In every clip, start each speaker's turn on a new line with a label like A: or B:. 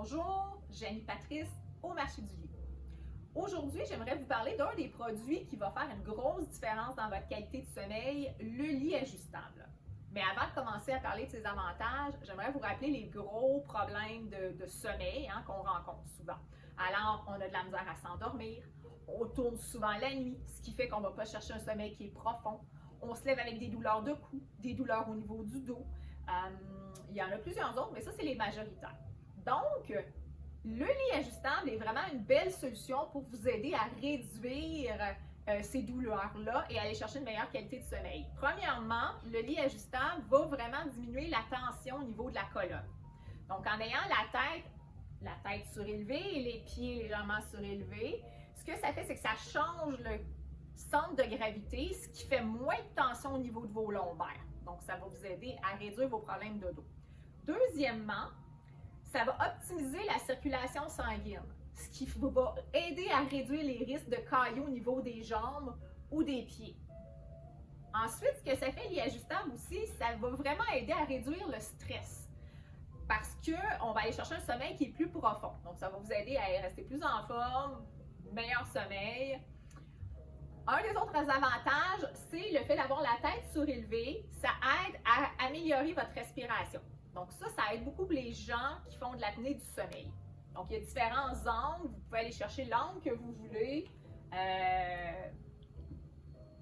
A: Bonjour, Jenny Patrice au marché du lit. Aujourd'hui, j'aimerais vous parler d'un des produits qui va faire une grosse différence dans votre qualité de sommeil, le lit ajustable. Mais avant de commencer à parler de ses avantages, j'aimerais vous rappeler les gros problèmes de sommeil qu'on rencontre souvent. Alors, on a de la misère à s'endormir, on tourne souvent la nuit, ce qui fait qu'on ne va pas chercher un sommeil qui est profond. On se lève avec des douleurs de cou, des douleurs au niveau du dos. Il y en a plusieurs autres, mais ça, c'est les majoritaires. Donc, le lit ajustable est vraiment une belle solution pour vous aider à réduire ces douleurs-là et aller chercher une meilleure qualité de sommeil. Premièrement, le lit ajustable va vraiment diminuer la tension au niveau de la colonne. Donc, en ayant la tête surélevée et les pieds légèrement surélevés, ce que ça fait, c'est que ça change le centre de gravité, ce qui fait moins de tension au niveau de vos lombaires. Donc, ça va vous aider à réduire vos problèmes de dos. Deuxièmement, ça va optimiser la circulation sanguine, ce qui va aider à réduire les risques de caillots au niveau des jambes ou des pieds. Ensuite, ce que ça fait, l'ajustable aussi, ça va vraiment aider à réduire le stress parce qu'on va aller chercher un sommeil qui est plus profond. Donc, ça va vous aider à rester plus en forme, meilleur sommeil. Un des autres avantages, c'est le fait d'avoir la tête surélevée. Ça aide à améliorer votre respiration. Donc ça aide beaucoup les gens qui font de l'apnée du sommeil. Donc il y a différents angles. Vous pouvez aller chercher l'angle que vous voulez.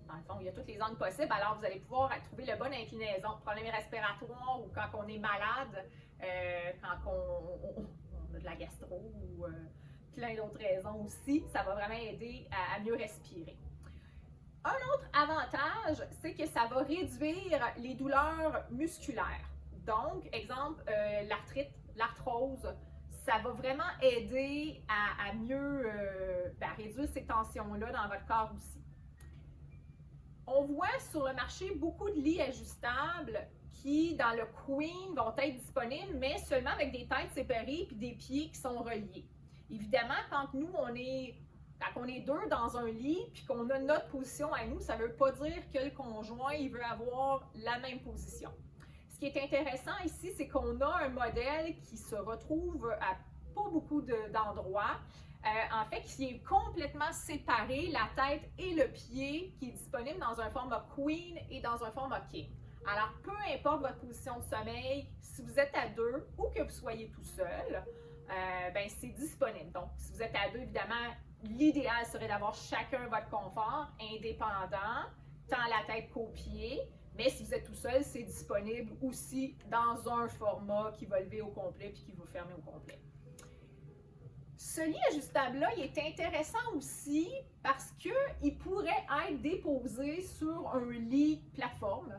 A: Dans le fond, il y a tous les angles possibles. Alors vous allez pouvoir trouver la bonne inclinaison. Problèmes respiratoires ou quand on est malade, quand on a de la gastro ou plein d'autres raisons aussi. Ça va vraiment aider à mieux respirer. Un autre avantage, c'est que ça va réduire les douleurs musculaires. Donc, exemple, l'arthrite, l'arthrose, ça va vraiment aider à mieux réduire ces tensions-là dans votre corps aussi. On voit sur le marché beaucoup de lits ajustables qui, dans le queen, vont être disponibles, mais seulement avec des têtes séparées et des pieds qui sont reliés. Évidemment, quand on est deux dans un lit puis qu'on a notre position à nous, ça ne veut pas dire que le conjoint il veut avoir la même position. Ce qui est intéressant ici, c'est qu'on a un modèle qui se retrouve à pas beaucoup d'endroits. En fait, qui est complètement séparé, la tête et le pied, qui est disponible dans un format queen et dans un format king. Alors, peu importe votre position de sommeil, si vous êtes à deux ou que vous soyez tout seul, c'est disponible. Donc, si vous êtes à deux, évidemment, l'idéal serait d'avoir chacun votre confort, indépendant, tant la tête qu'aux pieds. Mais si vous êtes tout seul, c'est disponible aussi dans un format qui va lever au complet puis qui va fermer au complet. Ce lit ajustable-là, il est intéressant aussi parce qu'il pourrait être déposé sur un lit plateforme.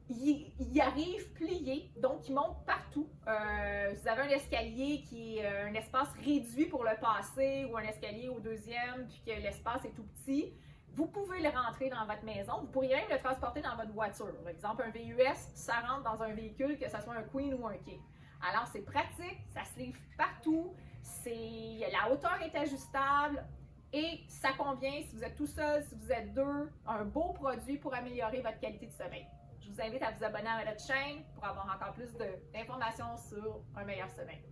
A: Il arrive plié, donc il monte partout. Vous avez un escalier qui est un espace réduit pour le passer ou un escalier au deuxième, puis que l'espace est tout petit. Vous pouvez le rentrer dans votre maison. Vous pourriez même le transporter dans votre voiture. Par exemple, un VUS, ça rentre dans un véhicule, que ce soit un queen ou un king. Alors, c'est pratique, ça se livre partout. La hauteur est ajustable et ça convient si vous êtes tout seul, si vous êtes deux. Un beau produit pour améliorer votre qualité de sommeil. Je vous invite à vous abonner à notre chaîne pour avoir encore plus d'informations sur un meilleur sommeil.